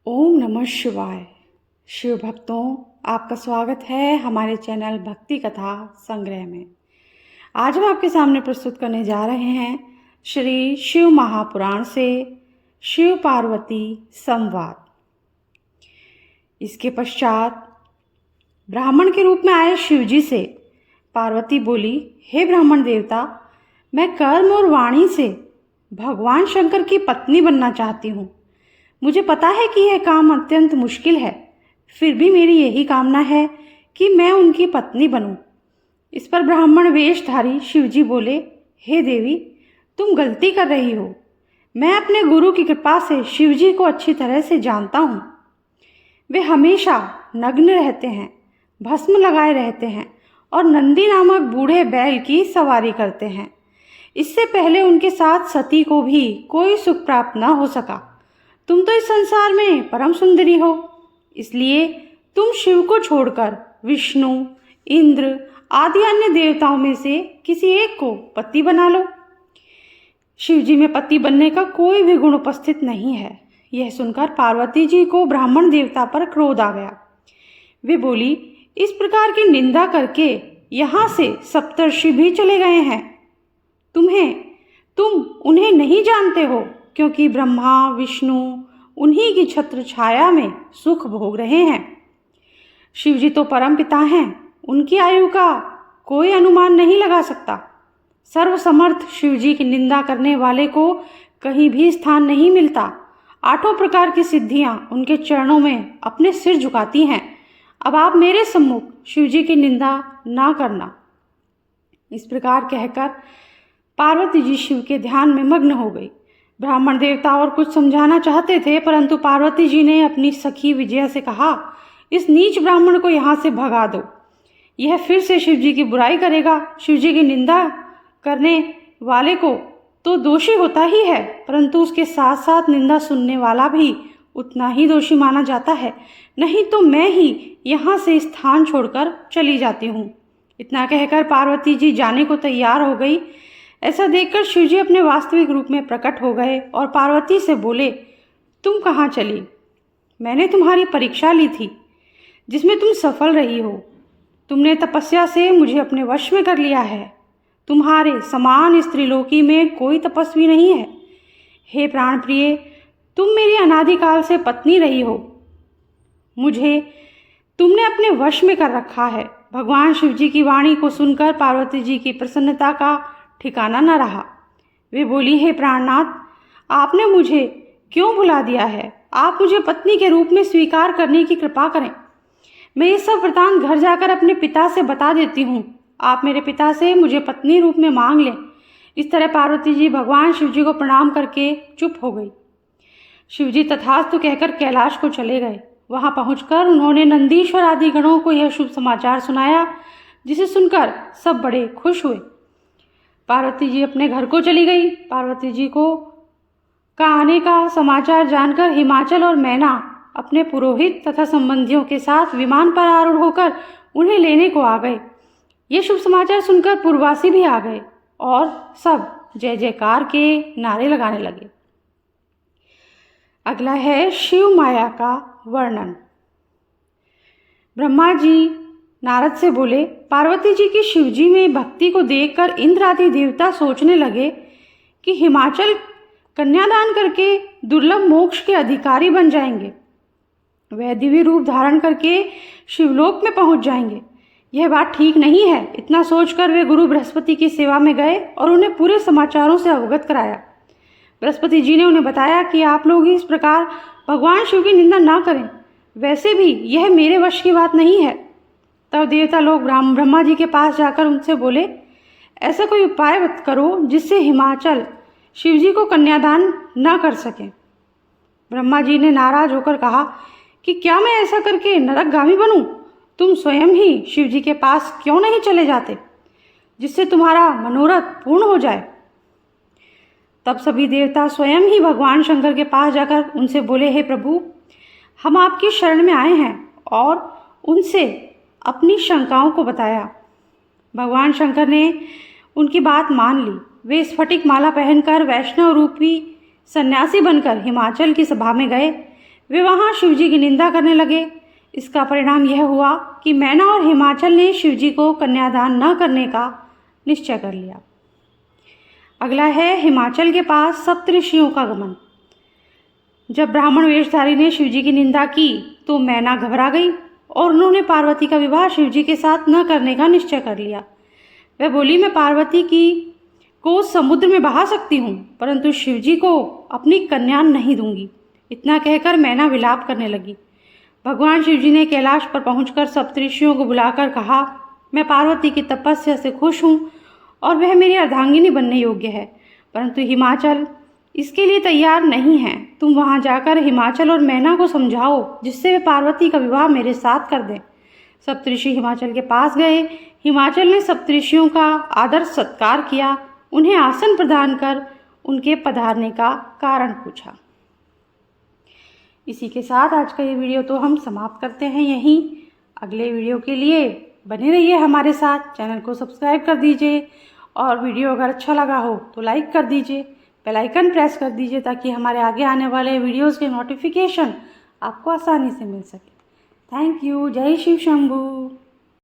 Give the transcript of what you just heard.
ओम नमः शिवाय। शिव भक्तों, आपका स्वागत है हमारे चैनल भक्ति कथा संग्रह में। आज हम आपके सामने प्रस्तुत करने जा रहे हैं श्री शिव महापुराण से शिव पार्वती संवाद। इसके पश्चात ब्राह्मण के रूप में आए शिवजी से पार्वती बोली, हे ब्राह्मण देवता, मैं कर्म और वाणी से भगवान शंकर की पत्नी बनना चाहती हूँ। मुझे पता है कि यह काम अत्यंत मुश्किल है, फिर भी मेरी यही कामना है कि मैं उनकी पत्नी बनूं। इस पर ब्राह्मण वेशधारी शिवजी बोले, हे देवी, तुम गलती कर रही हो। मैं अपने गुरु की कृपा से शिवजी को अच्छी तरह से जानता हूँ। वे हमेशा नग्न रहते हैं, भस्म लगाए रहते हैं और नंदी नामक बूढ़े बैल की सवारी करते हैं। इससे पहले उनके साथ सती को भी कोई सुख प्राप्त न हो सका। तुम तो इस संसार में परम सुंदरी हो, इसलिए तुम शिव को छोड़कर विष्णु, इंद्र आदि अन्य देवताओं में से किसी एक को पति बना लो। शिवजी में पति बनने का कोई भी गुण उपस्थित नहीं है। यह सुनकर पार्वती जी को ब्राह्मण देवता पर क्रोध आ गया। वे बोली, इस प्रकार की निंदा करके यहाँ से सप्तर्षि भी चले गए हैं। तुम उन्हें नहीं जानते हो, क्योंकि ब्रह्मा विष्णु उन्हीं की छत्र छाया में सुख भोग रहे हैं। शिवजी तो परम पिता हैं, उनकी आयु का कोई अनुमान नहीं लगा सकता। सर्वसमर्थ शिवजी की निंदा करने वाले को कहीं भी स्थान नहीं मिलता। आठों प्रकार की सिद्धियां उनके चरणों में अपने सिर झुकाती हैं। अब आप मेरे सम्मुख शिवजी की निंदा ना करना। इस प्रकार कहकर पार्वती जी शिव के ध्यान में मग्न हो गई। ब्राह्मण देवता और कुछ समझाना चाहते थे, परंतु पार्वती जी ने अपनी सखी विजया से कहा, इस नीच ब्राह्मण को यहाँ से भगा दो। यह फिर से शिवजी की बुराई करेगा। शिवजी की निंदा करने वाले को तो दोषी होता ही है, परंतु उसके साथ साथ निंदा सुनने वाला भी उतना ही दोषी माना जाता है। नहीं तो मैं ही यहाँ से स्थान छोड़कर चली जाती हूँ। इतना कहकर पार्वती जी जाने को तैयार हो गई। ऐसा देखकर शिवजी अपने वास्तविक रूप में प्रकट हो गए और पार्वती से बोले, तुम कहाँ चली? मैंने तुम्हारी परीक्षा ली थी, जिसमें तुम सफल रही हो। तुमने तपस्या से मुझे अपने वश में कर लिया है। तुम्हारे समान स्त्रीलोकी में कोई तपस्वी नहीं है। हे प्राण प्रिय, तुम मेरी अनादिकाल से पत्नी रही हो। मुझे तुमने अपने वश में कर रखा है। भगवान शिवजी की वाणी को सुनकर पार्वती जी की प्रसन्नता का ठिकाना न रहा। वे बोली, हे प्राणनाथ, आपने मुझे क्यों भुला दिया है? आप मुझे पत्नी के रूप में स्वीकार करने की कृपा करें। मैं ये सब वृतांत घर जाकर अपने पिता से बता देती हूँ। आप मेरे पिता से मुझे पत्नी रूप में मांग लें। इस तरह पार्वती जी भगवान शिवजी को प्रणाम करके चुप हो गई। शिवजी तथास्तु कहकर कैलाश को चले गए। वहां पहुंचकर उन्होंने नंदीश्वर आदि गणों को यह शुभ समाचार सुनाया, जिसे सुनकर सब बड़े खुश हुए। पार्वती जी अपने घर को चली गई। पार्वती जी को आने का समाचार जानकर हिमाचल और मैना अपने पुरोहित तथा संबंधियों के साथ विमान पर आरूढ़ होकर उन्हें लेने को आ गए। ये शुभ समाचार सुनकर पूर्ववासी भी आ गए और सब जय जयकार के नारे लगाने लगे। अगला है शिव माया का वर्णन। ब्रह्मा जी नारद से बोले, पार्वती जी की शिवजी में भक्ति को देखकर इंद्र आदि देवता सोचने लगे कि हिमाचल कन्यादान करके दुर्लभ मोक्ष के अधिकारी बन जाएंगे। वह दिव्य रूप धारण करके शिवलोक में पहुंच जाएंगे। यह बात ठीक नहीं है। इतना सोचकर वे गुरु बृहस्पति की सेवा में गए और उन्हें पूरे समाचारों से अवगत कराया। बृहस्पति जी ने उन्हें बताया कि आप लोग इस प्रकार भगवान शिव की निंदा ना करें। वैसे भी यह मेरे वश की बात नहीं है। तब देवता लोग ब्रह्मा जी के पास जाकर उनसे बोले, ऐसा कोई उपाय करो जिससे हिमाचल शिवजी को कन्यादान न कर सके। ब्रह्मा जी ने नाराज होकर कहा कि क्या मैं ऐसा करके नरकगामी बनूं? तुम स्वयं ही शिवजी के पास क्यों नहीं चले जाते, जिससे तुम्हारा मनोरथ पूर्ण हो जाए। तब सभी देवता स्वयं ही भगवान शंकर के पास जाकर उनसे बोले, हे प्रभु, हम आपकी शरण में आए हैं, और उनसे अपनी शंकाओं को बताया। भगवान शंकर ने उनकी बात मान ली। वे स्फटिक माला पहनकर वैष्णव रूपी सन्यासी बनकर हिमाचल की सभा में गए। वे वहाँ शिवजी की निंदा करने लगे। इसका परिणाम यह हुआ कि मैना और हिमाचल ने शिवजी को कन्यादान न करने का निश्चय कर लिया। अगला है हिमाचल के पास सप्तऋषियों का गमन। जब ब्राह्मण वेशधारी ने शिवजी की निंदा की तो मैना घबरा गई और उन्होंने पार्वती का विवाह शिवजी के साथ न करने का निश्चय कर लिया। वह बोली, मैं पार्वती को समुद्र में बहा सकती हूँ, परंतु शिवजी को अपनी कन्या नहीं दूंगी। इतना कहकर मैना विलाप करने लगी। भगवान शिवजी ने कैलाश पर पहुंचकर सप्तऋषियों को बुलाकर कहा, मैं पार्वती की तपस्या से खुश हूँ और वह मेरी अर्धांगिनी बनने योग्य है, परंतु हिमाचल इसके लिए तैयार नहीं है। तुम वहां जाकर हिमाचल और मैना को समझाओ जिससे वे पार्वती का विवाह मेरे साथ कर दें। सप्तऋषि हिमाचल के पास गए। हिमाचल ने सप्तऋषियों का आदर सत्कार किया, उन्हें आसन प्रदान कर उनके पधारने का कारण पूछा। इसी के साथ आज का ये वीडियो तो हम समाप्त करते हैं यहीं। अगले वीडियो के लिए बने रहिए हमारे साथ, चैनल को सब्सक्राइब कर दीजिए और वीडियो अगर अच्छा लगा हो तो लाइक कर दीजिए, बेल आइकन प्रेस कर दीजिए ताकि हमारे आगे आने वाले वीडियोस के नोटिफिकेशन आपको आसानी से मिल सके। Thank you. जय शिव शंभू।